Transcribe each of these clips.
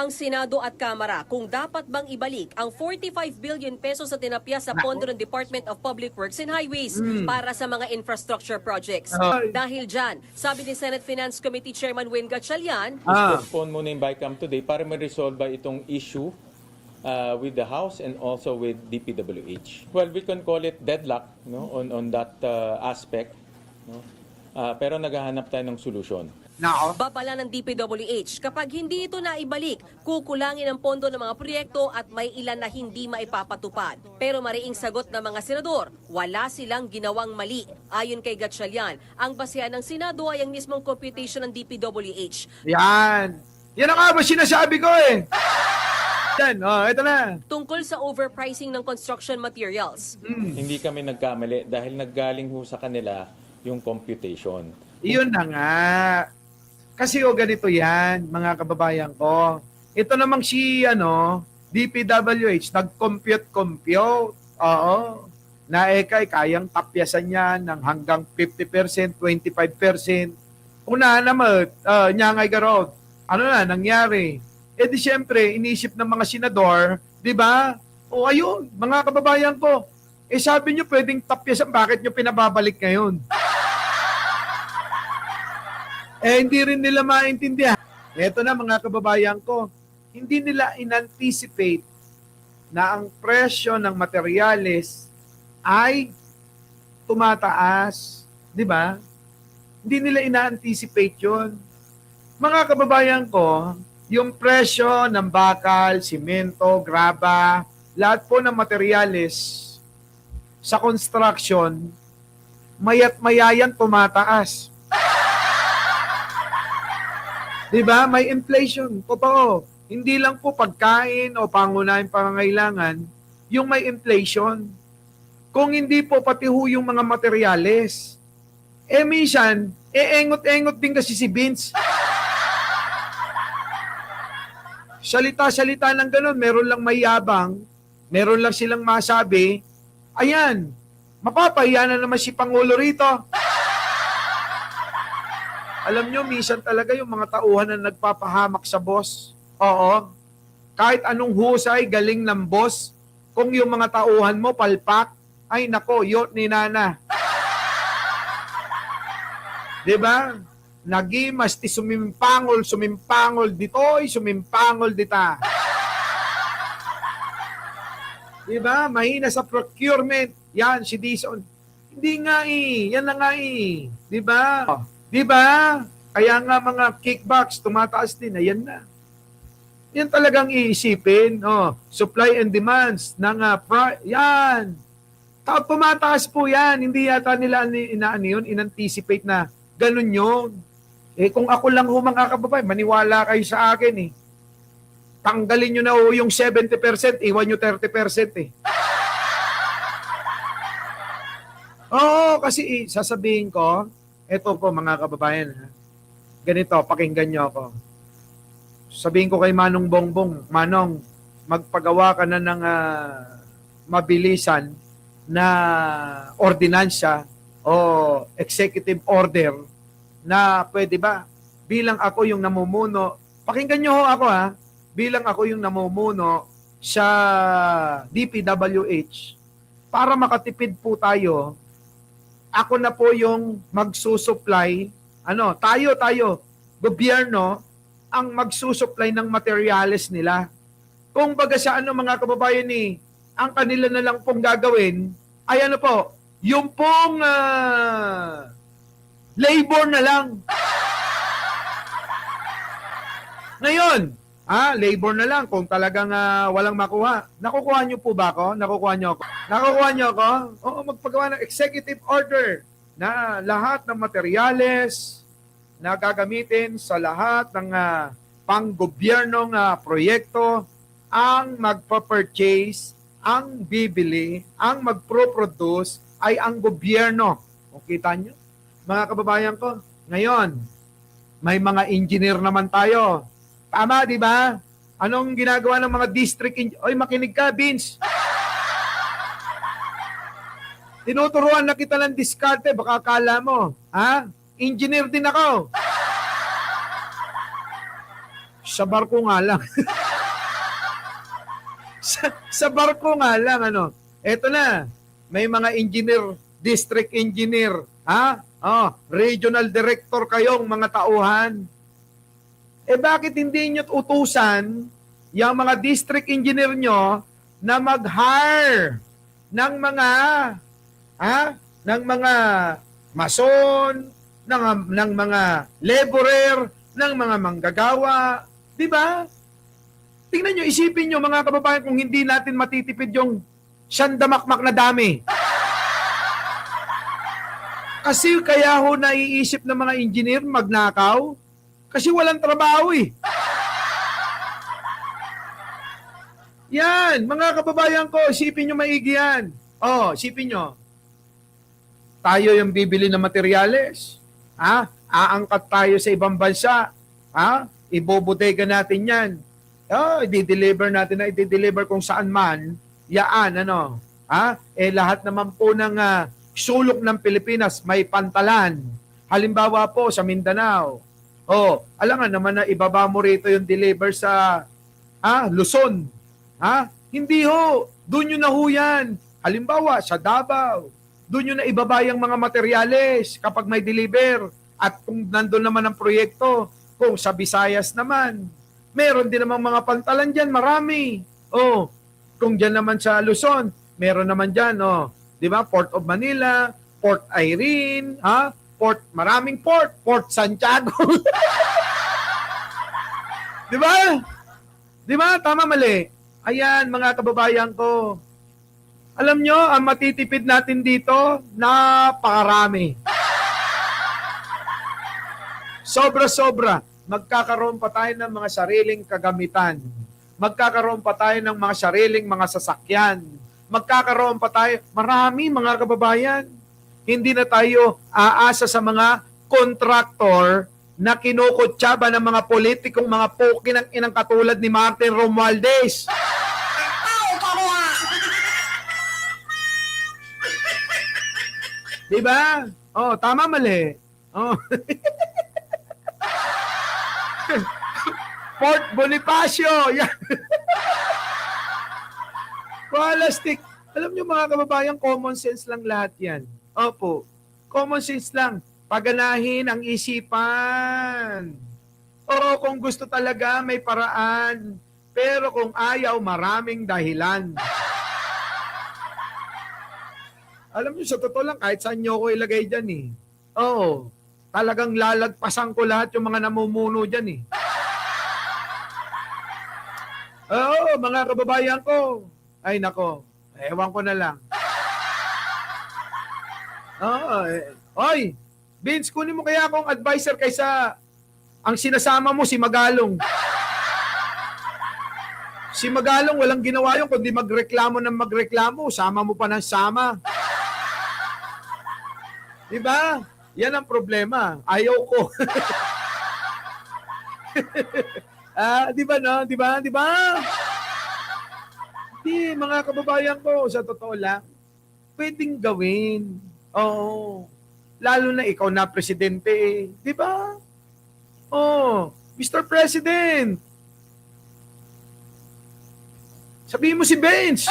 ang Senado at Kamara kung dapat bang ibalik ang 45 billion pesos sa tinapya sa pondo ng Department of Public Works and Highways para sa mga infrastructure projects. Dahil dyan, sabi ni Senate Finance Committee Chairman Win Gatchalian, postpone muna yung BICAM today para ma-resolve itong issue with the House and also with DPWH. Well, we can call it deadlock, no, on that aspect, no? Pero naghahanap tayo ng solusyon. babala ng DPWH kapag hindi ito naibalik, kukulangin ang pondo ng mga proyekto at may ilan na hindi maipapatupad. Pero mariing sagot ng mga senador, wala silang ginawang mali. Ayon kay Gatchalian, ang basehan ng Senado ay ang mismong computation ng DPWH. Yan. Yan ang nga ba sinasabi ko eh. Yan, ito na. Tungkol sa overpricing ng construction materials. Hindi kami nagkamali dahil naggaling ho sa kanila yung computation. Iyon na nga. Kasi ganito yan, mga kababayan ko. Ito namang si DPWH, nag-compute. Oo. Na kayang tapyasan yan ng hanggang 50%, 25%. Una naman, nyangay garod. Ano na, nangyari? Di siyempre, inisip ng mga senador, di ba? O ayun, mga kababayan ko, sabi nyo pwedeng tapyasan, bakit nyo pinababalik ngayon? Hindi rin nila maintindihan. Ito na mga kababayan ko, hindi nila in-anticipate na ang presyo ng materyales ay tumataas. Di ba? Hindi nila ina-anticipate yun. Mga kababayan ko, yung presyo ng bakal, simento, graba, lahat po ng materyales sa construction, mayat mayayan tumataas. Diba? May inflation. Totoo. Hindi lang po pagkain o pangunahing pangangailangan yung may inflation. Kung hindi po pati ho yung mga materyales. Minsan, engot-engot din kasi si Vince. Salita-salita ng ganun, meron lang mayabang, meron lang silang masabi, ayan, mapapahiya na naman si Pangulo rito. Alam nyo, minsan talaga yung mga tauhan na nagpapahamak sa boss. Oo. Kahit anong husay, galing ng boss, kung yung mga tauhan mo, palpak, ay nako, yot ni Nana. Diba? Nagimas ti sumimpangol ditoy, sumimpangol dita. Diba? Mahina sa procurement. Yan, si Dison. Hindi nga yan na nga Diba? Diba? Kaya nga mga kickbacks, tumataas din. Ayan na. Yan talagang iisipin. Supply and demands ng yan. Tumataas po yan. Hindi yata nila in-anticipate na ganun yun. Kung ako lang ho mga kababayan, maniwala kayo sa akin Tanggalin nyo na yung 70%, iwan nyo 30% Oo, kasi sasabihin ko, eto po mga kababayan, ganito, pakinggan nyo ako. Sabihin ko kay Manong Bongbong, Manong, magpagawa ka na ng mabilisan na ordinansya o executive order na pwede ba, bilang ako yung namumuno, pakinggan nyo ho ako bilang ako yung namumuno sa DPWH, para makatipid po tayo, ako na po yung magsusupply, tayo, gobyerno, ang magsusupply ng materyales nila. Kung baga sa mga kababayan ang kanila na lang pong gagawin, ay yung pong labor na lang. Ngayon, labor na lang kung talagang walang makuha. Nakukuha niyo po ba ako? Nakukuha niyo ako? Nakukuha niyo ako? Oo, magpagawa ng executive order na lahat ng materyales na gagamitin sa lahat ng pang-gobyernong proyekto ang magpa-purchase, ang bibili, ang magpro-produce ay ang gobyerno. O kita niyo? Mga kababayan ko, ngayon, may mga engineer naman tayo. Tama, di ba? Anong ginagawa ng mga district engineer? Oy, makinig ka, Vince. Tinuturuan na kita ng diskarte, baka akala mo. Engineer din ako. Sa barko nga lang. sa barko nga lang, ano. Eto na, may mga engineer, district engineer, ha? Oh, regional director kayong mga tauhan. Eh bakit hindi nyo utusan yung mga district engineer nyo na mag-hire ng mga ng mga mason, ng mga laborer, ng mga manggagawa, di ba? Tingnan nyo, isipin nyo mga kababayan kung hindi natin matitipid yung siyandamakmak na dami. Kasi kaya ho naiisip ng mga engineer magnakaw kasi walang trabaho eh. Yan, mga kababayan ko, isipin nyo maigi yan. Oh, isipin nyo. Tayo yung bibili ng materyales. Aangkat tayo sa ibang bansa. Ibobodega natin yan. I-deliver natin na i-deliver kung saan man. Yaan, ano. Lahat naman po ng sulok ng Pilipinas may pantalan. Halimbawa po sa Mindanao. Alam nga naman na ibaba mo rito yung deliver sa Luzon. Hindi ho. Doon yun na ho yan. Halimbawa sa Davao. Doon yun na ibaba yung mga materyales kapag may deliver. At kung nandun naman ang proyekto, kung sa Visayas naman, meron din naman mga pantalan dyan, marami. Kung dyan naman sa Luzon, meron naman dyan, di ba? Port of Manila, Port Irene, maraming port, Port Santiago. Di ba? Di ba? Tama, mali. Ayan, mga kababayan ko. Alam nyo, ang matitipid natin dito, napakarami. Sobra-sobra. Magkakaroon pa tayo ng mga sariling kagamitan. Magkakaroon pa tayo ng mga sariling mga sasakyan. Magkakaroon pa tayo, marami mga kababayan. Hindi na tayo aasa sa mga kontraktor na kinukutsaba ng mga politikong mga poki ng inang katulad ni Martin Romualdez. Diba? Tama mali. Port Bonifacio. Yan. Plastic. Alam nyo mga kababayan, common sense lang lahat yan. Opo. Common sense lang. Paganahin ang isipan. Kung gusto talaga, may paraan. Pero kung ayaw, maraming dahilan. Alam nyo, sa totoo lang, kahit saan nyo ko ilagay dyan eh. Talagang lalagpasan ko lahat yung mga namumuno dyan eh. Mga kababayan ko. Ay nako, ewan ko na lang. Oy, Vince, kunin mo kaya akong advisor kaysa ang sinasama mo si Magalong. Si Magalong walang ginawa yun kundi magreklamo ng magreklamo. Sama mo pa ng sama. Diba? Yan ang problema. Ayaw ko. Diba no? Diba? Di, mga kababayan ko, sa totoo lang, pwedeng gawin. Lalo na ikaw na presidente eh. Diba? Mr. President, sabihin mo si Benz.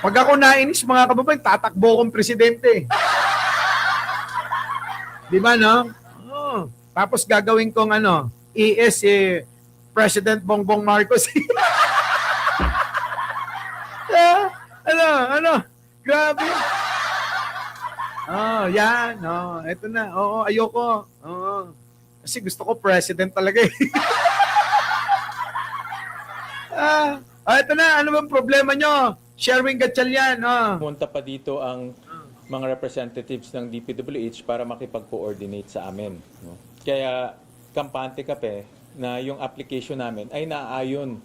Pag ako nainis, mga kababayan, tatakbo kong presidente. Di ba, no? Tapos gagawin kong ES President Bongbong Marcos. Grabe. Yan. Ito na. Ayoko. Kasi gusto ko president talaga eh. Ito na. Ano bang problema nyo? Sherwin Gatchalian. Pumunta pa dito ang mga representatives ng DPWH para makipag-coordinate sa amin. No? Kaya, kampante kape na yung application namin ay naaayon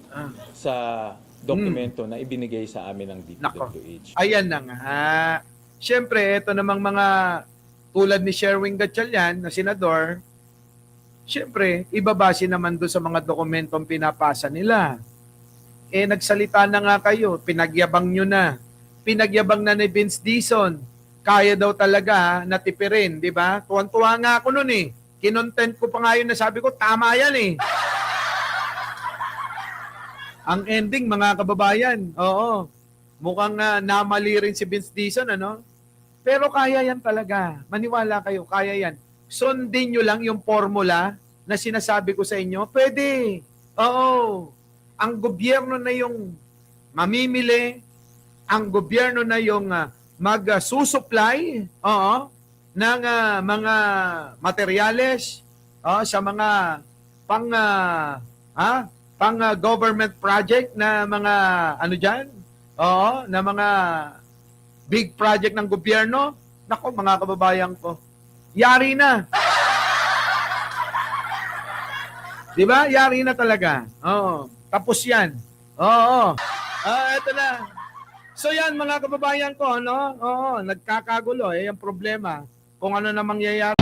sa dokumento na ibinigay sa amin ng DPWH. Ayan na nga. Siyempre, ito namang mga tulad ni Sherwin Gatchalian na senador, siyempre, ibabase naman doon sa mga dokumentong pinapasa nila. Nagsalita na nga kayo, pinagyabang nyo na. Pinagyabang na ni Vince Dizon. Kaya daw talaga natipirin, di ba? Tuwan-tuwa nga ako nun eh. Kinontent ko pa nga yun na sabi ko, tama yan eh. Ang ending, mga kababayan, oo, mukhang namali rin si Vince Dizon, ano? Pero kaya yan talaga. Maniwala kayo, kaya yan. Sundin nyo lang yung formula na sinasabi ko sa inyo. Pwede. Oo. Ang gobyerno na yung mamimili, ang gobyerno na yung mag-susupply ng mga materyales sa mga pang government project na mga ano diyan, na mga big project ng gobyerno. Nako mga kababayan ko, yari na. 'Di ba? Yari na talaga. Oo. Tapos 'yan. Oo. Ito na. So yan mga kababayan ko, no? Oo, nagkakagulo ang problema kung ano na mangyayari.